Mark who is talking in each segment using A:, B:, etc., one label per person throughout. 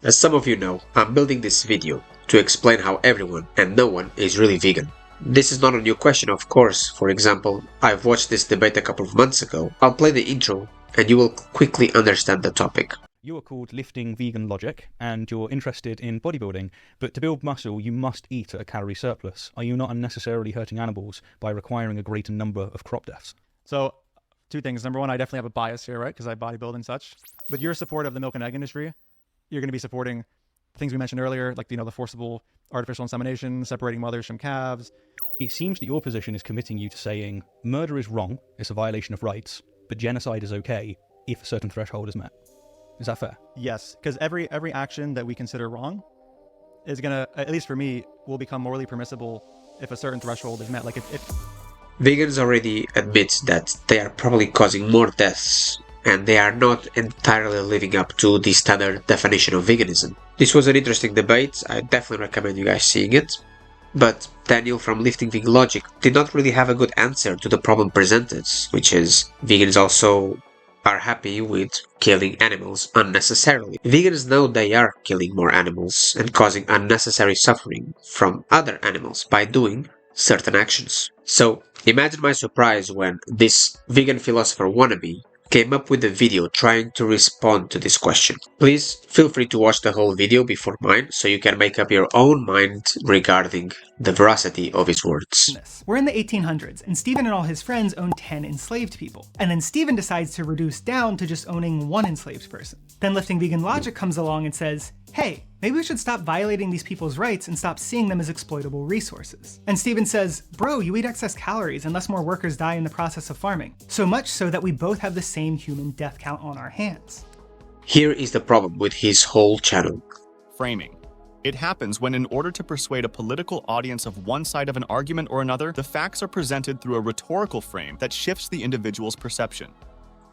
A: As some of you know, I'm building this video to explain how everyone and no one is really vegan. This is not a new question, of course. For example, I've watched this debate a couple of months ago. I'll play the intro and you will quickly understand the topic.
B: You are called Lifting Vegan Logic, and you're interested in bodybuilding, but to build muscle you must eat at a calorie surplus. Are you not unnecessarily hurting animals by requiring a greater number of crop deaths?
C: So, two things. Number one, I definitely have a bias here, right? Because I bodybuild and such. But your support of the milk and egg industry, you're going to be supporting things we mentioned earlier, like, the forcible artificial insemination, separating mothers from calves.
B: It seems that your position is committing you to saying murder is wrong, it's a violation of rights, but genocide is okay if a certain threshold is met. Is that fair?
C: Yes, because every action that we consider wrong is going to, at least for me, will become morally permissible if a certain threshold is met. Like if
A: Vegans already admit that they are probably causing more deaths, and they are not entirely living up to the standard definition of veganism. This was an interesting debate. I definitely recommend you guys seeing it. But Daniel from Lifting Vegan Logic did not really have a good answer to the problem presented, which is vegans also are happy with killing animals unnecessarily. Vegans know they are killing more animals and causing unnecessary suffering from other animals by doing certain actions. So imagine my surprise when this vegan philosopher wannabe came up with a video trying to respond to this question. Please feel free to watch the whole video before mine so you can make up your own mind regarding the veracity of his words.
D: We're in the 1800s, and Stephen and all his friends own 10 enslaved people. And then Stephen decides to reduce down to just owning one enslaved person. Then Lifting Vegan Logic comes along and says, hey, maybe we should stop violating these people's rights and stop seeing them as exploitable resources. And Stephen says, bro, you eat excess calories and less more workers die in the process of farming. So much so that we both have the same human death count on our hands.
A: Here is the problem with his whole channel.
E: Framing. It happens when in order to persuade a political audience of one side of an argument or another, the facts are presented through a rhetorical frame that shifts the individual's perception.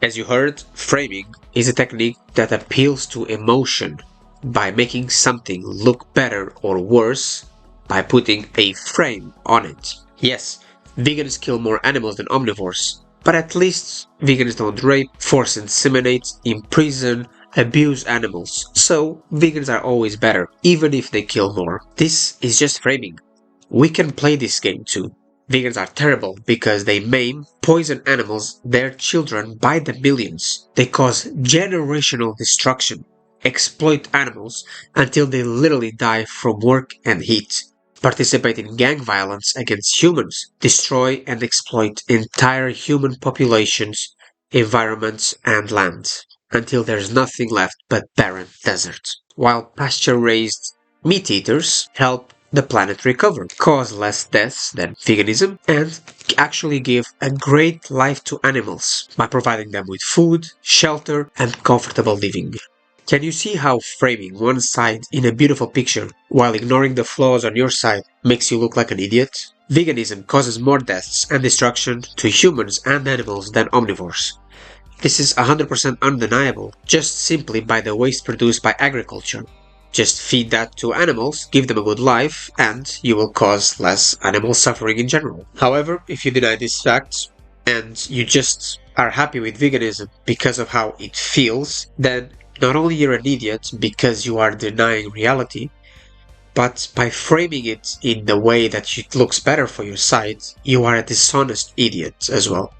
A: As you heard, framing is a technique that appeals to emotion by making something look better or worse by putting a frame on it. Yes, vegans kill more animals than omnivores, but at least vegans don't rape, force inseminate, imprison, abuse animals, so vegans are always better, even if they kill more. This is just framing. We can play this game too. Vegans are terrible because they maim, poison animals, their children by the millions. They cause generational destruction, exploit animals until they literally die from work and heat, participate in gang violence against humans, destroy and exploit entire human populations, environments and land, until there's nothing left but barren desert. While pasture-raised meat eaters help the planet recover, cause less deaths than veganism, and actually give a great life to animals by providing them with food, shelter, and comfortable living. Can you see how framing one side in a beautiful picture while ignoring the flaws on your side makes you look like an idiot? Veganism causes more deaths and destruction to humans and animals than omnivores. This is 100% undeniable, just simply by the waste produced by agriculture. Just feed that to animals, give them a good life, and you will cause less animal suffering in general. However, if you deny these facts, and you just are happy with veganism because of how it feels, then not only you're an idiot because you are denying reality, but by framing it in the way that it looks better for your side, you are a dishonest idiot as well.